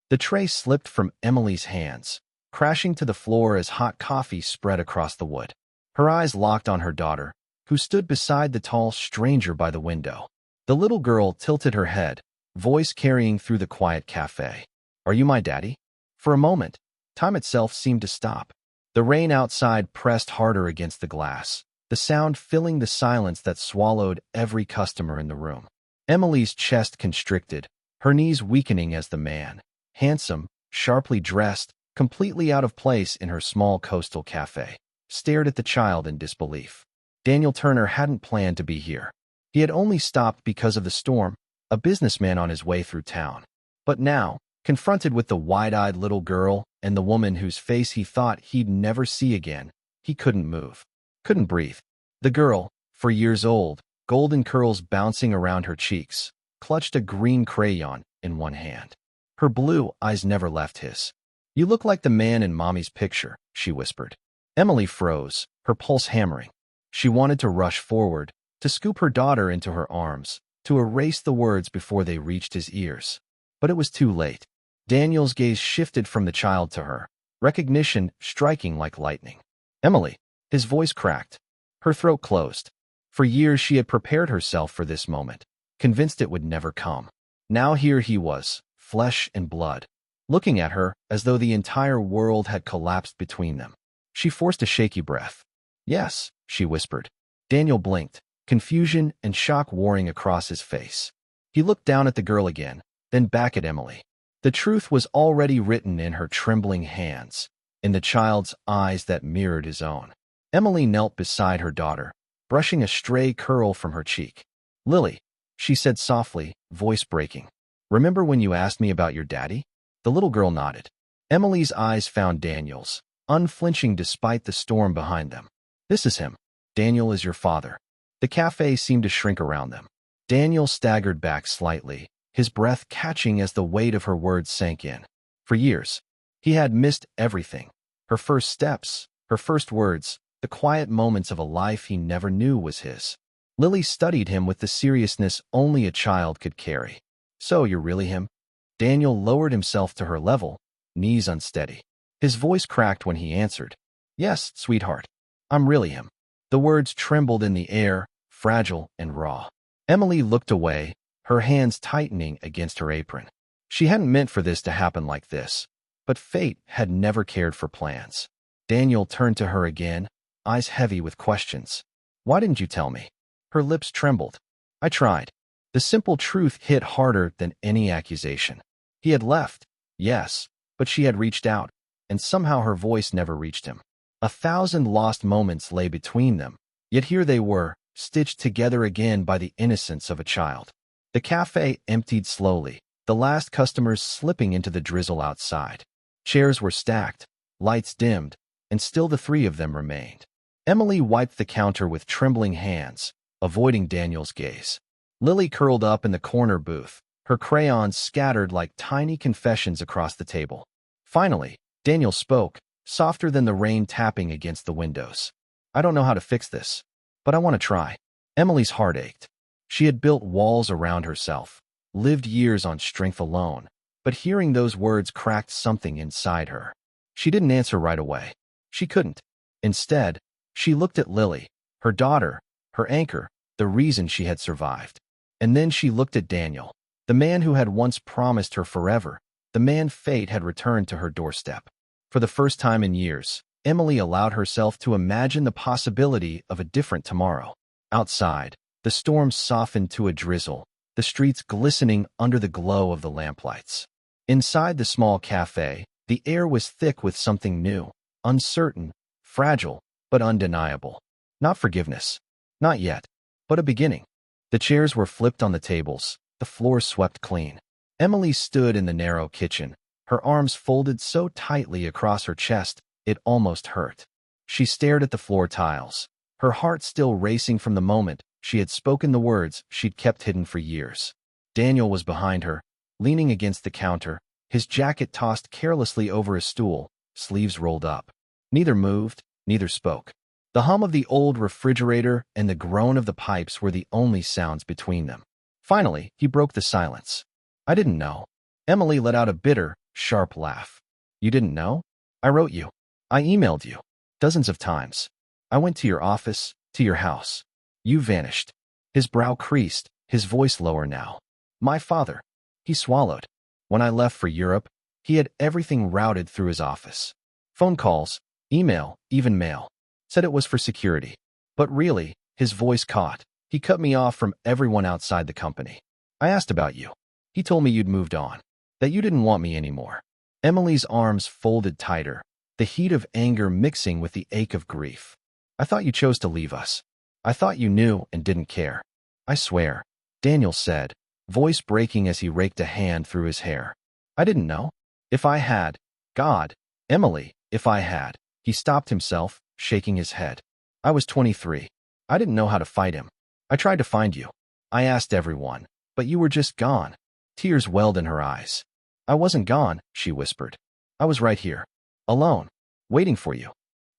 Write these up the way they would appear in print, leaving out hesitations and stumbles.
The tray slipped from Emily's hands, crashing to the floor as hot coffee spread across the wood. Her eyes locked on her daughter, who stood beside the tall stranger by the window. The little girl tilted her head, voice carrying through the quiet cafe. "Are you my daddy?" For a moment, time itself seemed to stop. The rain outside pressed harder against the glass, the sound filling the silence that swallowed every customer in the room. Emily's chest constricted, her knees weakening as the man, handsome, sharply dressed, completely out of place in her small coastal cafe, stared at the child in disbelief. Daniel Turner hadn't planned to be here. He had only stopped because of the storm, a businessman on his way through town. But now, confronted with the wide-eyed little girl and the woman whose face he thought he'd never see again, he couldn't move, couldn't breathe. The girl, for years old, golden curls bouncing around her cheeks, clutched a green crayon in one hand. Her blue eyes never left his. "You look like the man in Mommy's picture," she whispered. Emily froze, her pulse hammering. She wanted to rush forward, to scoop her daughter into her arms, to erase the words before they reached his ears. But it was too late. Daniel's gaze shifted from the child to her, recognition striking like lightning. "Emily," his voice cracked. Her throat closed. For years she had prepared herself for this moment, convinced it would never come. Now here he was, flesh and blood, looking at her as though the entire world had collapsed between them. She forced a shaky breath. "Yes," she whispered. Daniel blinked, confusion and shock warring across his face. He looked down at the girl again, then back at Emily. The truth was already written in her trembling hands, in the child's eyes that mirrored his own. Emily knelt beside her daughter, brushing a stray curl from her cheek. "Lily," she said softly, voice breaking. "Remember when you asked me about your daddy?" The little girl nodded. Emily's eyes found Daniel's, unflinching despite the storm behind them. "This is him. Daniel is your father." The cafe seemed to shrink around them. Daniel staggered back slightly, his breath catching as the weight of her words sank in. For years, he had missed everything. Her first steps, her first words, the quiet moments of a life he never knew was his. Lily studied him with the seriousness only a child could carry. "So you're really him?" Daniel lowered himself to her level, knees unsteady. His voice cracked when he answered, "Yes, sweetheart. I'm really him." The words trembled in the air, fragile and raw. Emily looked away, her hands tightening against her apron. She hadn't meant for this to happen like this, but fate had never cared for plans. Daniel turned to her again, eyes heavy with questions. "Why didn't you tell me?" Her lips trembled. "I tried." The simple truth hit harder than any accusation. He had left, yes, but she had reached out, and somehow her voice never reached him. 1,000 lost moments lay between them, yet here they were, stitched together again by the innocence of a child. The cafe emptied slowly, the last customers slipping into the drizzle outside. Chairs were stacked, lights dimmed, and still the three of them remained. Emily wiped the counter with trembling hands, avoiding Daniel's gaze. Lily curled up in the corner booth, her crayons scattered like tiny confessions across the table. Finally, Daniel spoke, softer than the rain tapping against the windows. "I don't know how to fix this, but I want to try." Emily's heart ached. She had built walls around herself, lived years on strength alone, but hearing those words cracked something inside her. She didn't answer right away. She couldn't. Instead, she looked at Lily, her daughter, her anchor, the reason she had survived. And then she looked at Daniel, the man who had once promised her forever, the man fate had returned to her doorstep. For the first time in years, Emily allowed herself to imagine the possibility of a different tomorrow. Outside, the storm softened to a drizzle, the streets glistening under the glow of the lamplights. Inside the small cafe, the air was thick with something new, uncertain, fragile, but undeniable. Not forgiveness. Not yet. But a beginning. The chairs were flipped on the tables, the floor swept clean. Emily stood in the narrow kitchen, her arms folded so tightly across her chest it almost hurt. She stared at the floor tiles, her heart still racing from the moment she had spoken the words she'd kept hidden for years. Daniel was behind her, leaning against the counter, his jacket tossed carelessly over a stool, sleeves rolled up. Neither moved, neither spoke. The hum of the old refrigerator and the groan of the pipes were the only sounds between them. Finally, he broke the silence. "I didn't know." Emily let out a bitter, sharp laugh. You didn't know? I wrote you. I emailed you. Dozens of times. I went to your office, to your house. You vanished. His brow creased, his voice lower now. My father. He swallowed. When I left for Europe, he had everything routed through his office. Phone calls, email, even mail. Said it was for security. But really, his voice caught. He cut me off from everyone outside the company. I asked about you. He told me you'd moved on. That you didn't want me anymore. Emily's arms folded tighter, the heat of anger mixing with the ache of grief. I thought you chose to leave us. I thought you knew and didn't care. I swear, Daniel said, voice breaking as he raked a hand through his hair. I didn't know. If I had. God, Emily, if I had. He stopped himself, shaking his head. I was 23. I didn't know how to fight him. I tried to find you. I asked everyone, but you were just gone. Tears welled in her eyes. I wasn't gone, she whispered. I was right here, alone, waiting for you.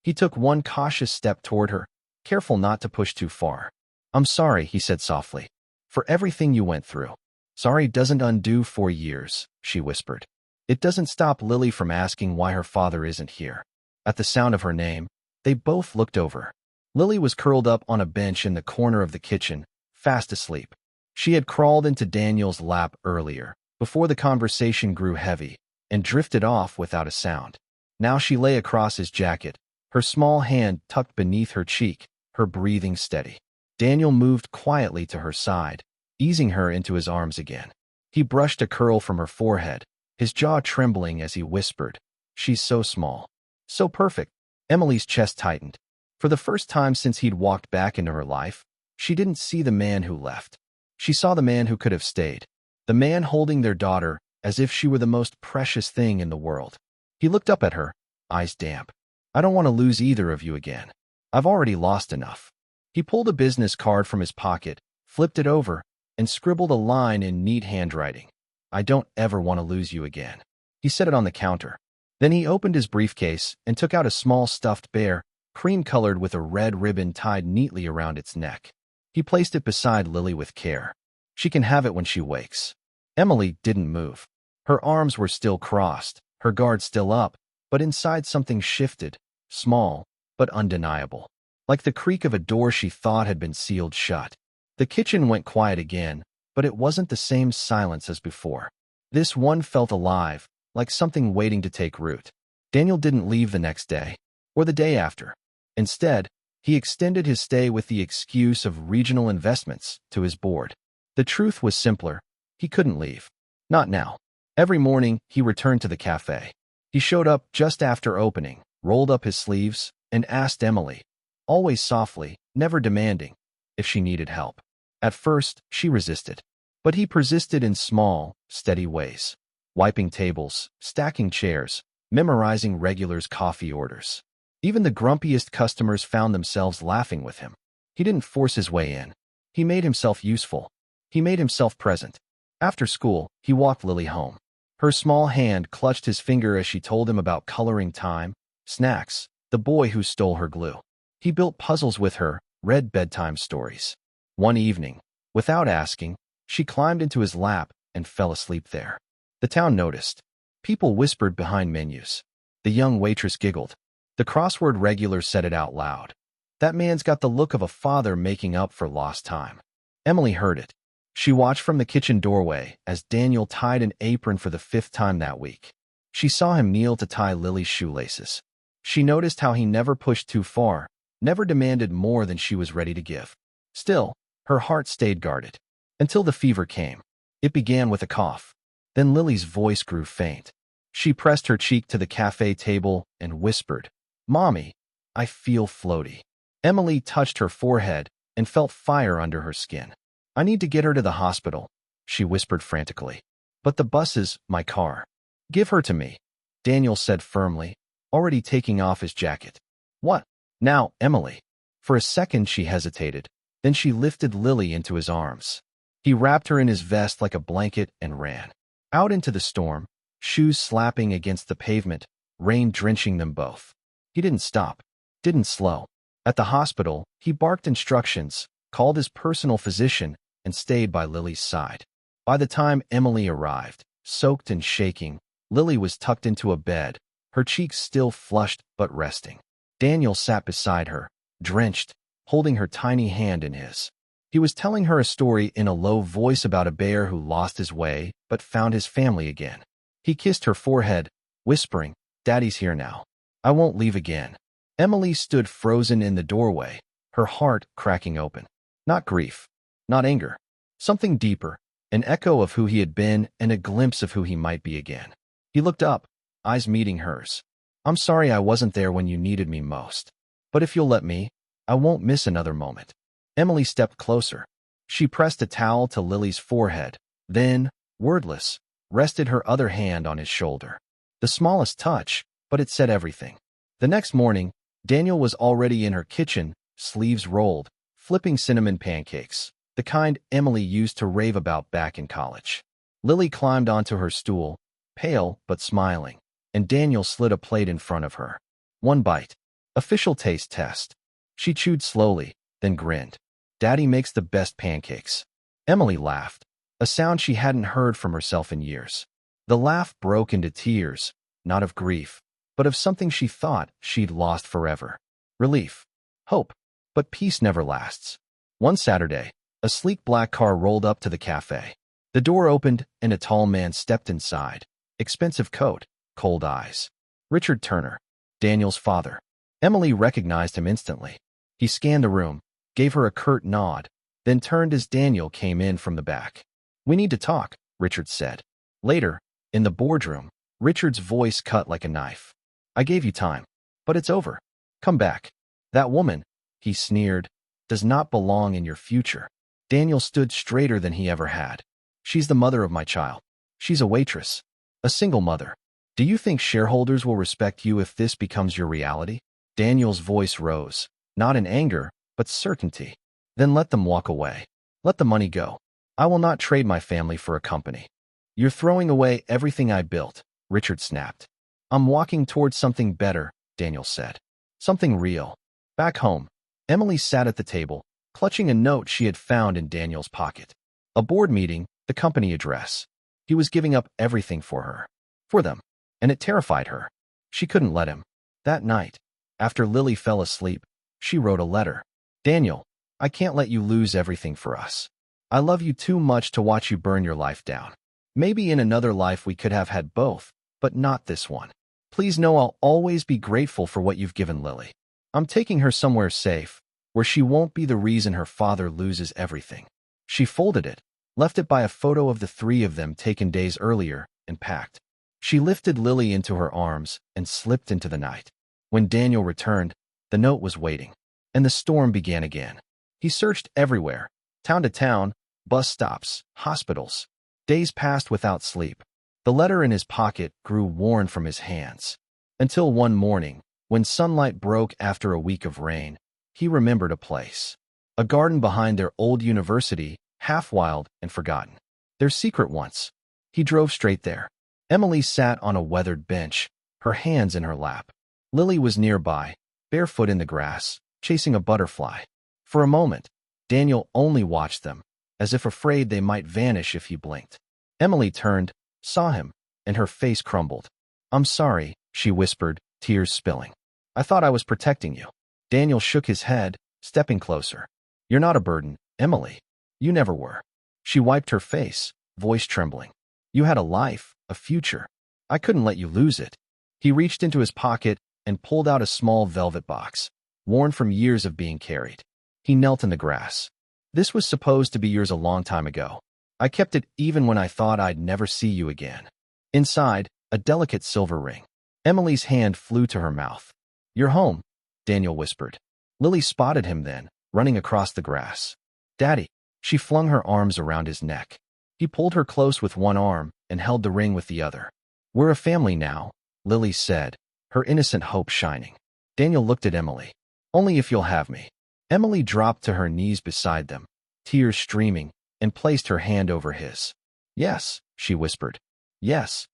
He took one cautious step toward her, careful not to push too far. I'm sorry, he said softly, for everything you went through. Sorry doesn't undo 4 years, she whispered. It doesn't stop Lily from asking why her father isn't here. At the sound of her name, they both looked over. Lily was curled up on a bench in the corner of the kitchen, fast asleep. She had crawled into Daniel's lap earlier, before the conversation grew heavy, and drifted off without a sound. Now she lay across his jacket, her small hand tucked beneath her cheek, her breathing steady. Daniel moved quietly to her side, easing her into his arms again. He brushed a curl from her forehead, his jaw trembling as he whispered, "She's so small. So perfect." Emily's chest tightened. For the first time since he'd walked back into her life, she didn't see the man who left. She saw the man who could have stayed. The man holding their daughter as if she were the most precious thing in the world. He looked up at her, eyes damp. I don't want to lose either of you again. I've already lost enough. He pulled a business card from his pocket, flipped it over, and scribbled a line in neat handwriting. I don't ever want to lose you again. He set it on the counter. Then he opened his briefcase and took out a small stuffed bear, cream-colored with a red ribbon tied neatly around its neck. He placed it beside Lily with care. She can have it when she wakes. Emily didn't move. Her arms were still crossed, her guard still up, but inside something shifted, small, but undeniable. Like the creak of a door she thought had been sealed shut. The kitchen went quiet again, but it wasn't the same silence as before. This one felt alive, like something waiting to take root. Daniel didn't leave the next day, or the day after. Instead, he extended his stay with the excuse of regional investments to his board. The truth was simpler. He couldn't leave. Not now. Every morning, he returned to the cafe. He showed up just after opening, rolled up his sleeves, and asked Emily, always softly, never demanding, if she needed help. At first, she resisted. But he persisted in small, steady ways. Wiping tables, stacking chairs, memorizing regulars' coffee orders. Even the grumpiest customers found themselves laughing with him. He didn't force his way in. He made himself useful. He made himself present. After school, he walked Lily home. Her small hand clutched his finger as she told him about coloring time, snacks, the boy who stole her glue. He built puzzles with her, read bedtime stories. One evening, without asking, she climbed into his lap and fell asleep there. The town noticed. People whispered behind menus. The young waitress giggled. The crossword regular said it out loud. That man's got the look of a father making up for lost time. Emily heard it. She watched from the kitchen doorway as Daniel tied an apron for the 5th time that week. She saw him kneel to tie Lily's shoelaces. She noticed how he never pushed too far, never demanded more than she was ready to give. Still, her heart stayed guarded. Until the fever came. It began with a cough. Then Lily's voice grew faint. She pressed her cheek to the cafe table and whispered, "Mommy, I feel floaty." Emily touched her forehead and felt fire under her skin. "I need to get her to the hospital," she whispered frantically. "But the buses, my car." "Give her to me," Daniel said firmly, already taking off his jacket. "What? Now, Emily." For a second she hesitated. Then she lifted Lily into his arms. He wrapped her in his vest like a blanket and ran. Out into the storm, shoes slapping against the pavement, rain drenching them both. He didn't stop, didn't slow. At the hospital, he barked instructions, called his personal physician, and stayed by Lily's side. By the time Emily arrived, soaked and shaking, Lily was tucked into a bed, her cheeks still flushed but resting. Daniel sat beside her, drenched, holding her tiny hand in his. He was telling her a story in a low voice about a bear who lost his way but found his family again. He kissed her forehead, whispering, "Daddy's here now. I won't leave again." Emily stood frozen in the doorway, her heart cracking open. Not grief, not anger, something deeper, an echo of who he had been and a glimpse of who he might be again. He looked up, eyes meeting hers. "I'm sorry I wasn't there when you needed me most. But if you'll let me, I won't miss another moment." Emily stepped closer. She pressed a towel to Lily's forehead, then, wordless, rested her other hand on his shoulder. The smallest touch, but it said everything. The next morning, Daniel was already in her kitchen, sleeves rolled, flipping cinnamon pancakes, the kind Emily used to rave about back in college. Lily climbed onto her stool, pale but smiling, and Daniel slid a plate in front of her. One bite. Official taste test. She chewed slowly, then grinned. "Daddy makes the best pancakes." Emily laughed, a sound she hadn't heard from herself in years. The laugh broke into tears, not of grief, but of something she thought she'd lost forever. Relief. Hope. But peace never lasts. One Saturday, a sleek black car rolled up to the cafe. The door opened and a tall man stepped inside. Expensive coat, cold eyes. Richard Turner, Daniel's father. Emily recognized him instantly. He scanned the room, gave her a curt nod, then turned as Daniel came in from the back. "We need to talk," Richard said. Later, in the boardroom, Richard's voice cut like a knife. "I gave you time, but it's over. Come back. That woman," he sneered, "does not belong in your future." Daniel stood straighter than he ever had. "She's the mother of my child. She's a waitress. A single mother. Do you think shareholders will respect you if this becomes your reality?" Daniel's voice rose, not in anger, but certainty. "Then let them walk away. Let the money go. I will not trade my family for a company." "You're throwing away everything I built," Richard snapped. "I'm walking towards something better," Daniel said. "Something real." Back home, Emily sat at the table, clutching a note she had found in Daniel's pocket. A board meeting, the company address. He was giving up everything for her. For them. And it terrified her. She couldn't let him. That night, after Lily fell asleep, she wrote a letter. "Daniel, I can't let you lose everything for us. I love you too much to watch you burn your life down. Maybe in another life we could have had both, but not this one. Please know I'll always be grateful for what you've given Lily. I'm taking her somewhere safe, where she won't be the reason her father loses everything." She folded it, left it by a photo of the three of them taken days earlier, and packed. She lifted Lily into her arms and slipped into the night. When Daniel returned, the note was waiting, and the storm began again. He searched everywhere, town to town, bus stops, hospitals. Days passed without sleep. The letter in his pocket grew worn from his hands. Until one morning, when sunlight broke after a week of rain, he remembered a place. A garden behind their old university, half wild and forgotten. Their secret once. He drove straight there. Emily sat on a weathered bench, her hands in her lap. Lily was nearby, barefoot in the grass, chasing a butterfly. For a moment, Daniel only watched them, as if afraid they might vanish if he blinked. Emily turned, saw him, and her face crumbled. "I'm sorry," she whispered, tears spilling. "I thought I was protecting you." Daniel shook his head, stepping closer. "You're not a burden, Emily. You never were." She wiped her face, voice trembling. "You had a life, a future. I couldn't let you lose it." He reached into his pocket and pulled out a small velvet box, worn from years of being carried. He knelt in the grass. "This was supposed to be yours a long time ago. I kept it even when I thought I'd never see you again." Inside, a delicate silver ring. Emily's hand flew to her mouth. "You're home," Daniel whispered. Lily spotted him then, running across the grass. "Daddy." She flung her arms around his neck. He pulled her close with one arm and held the ring with the other. "We're a family now," Lily said, her innocent hope shining. Daniel looked at Emily. "Only if you'll have me." Emily dropped to her knees beside them, tears streaming, and placed her hand over his. "Yes," she whispered. "Yes."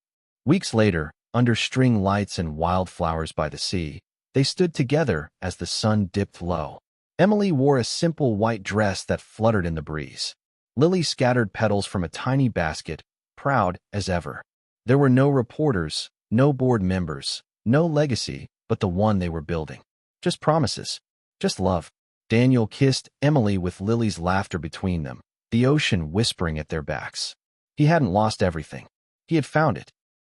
Weeks later, under string lights and wildflowers by the sea, they stood together as the sun dipped low. Emily wore a simple white dress that fluttered in the breeze. Lily scattered petals from a tiny basket, proud as ever. There were no reporters, no board members, no legacy, but the one they were building. Just promises. Just love. Daniel kissed Emily with Lily's laughter between them, the ocean whispering at their backs. He hadn't lost everything. He had found it.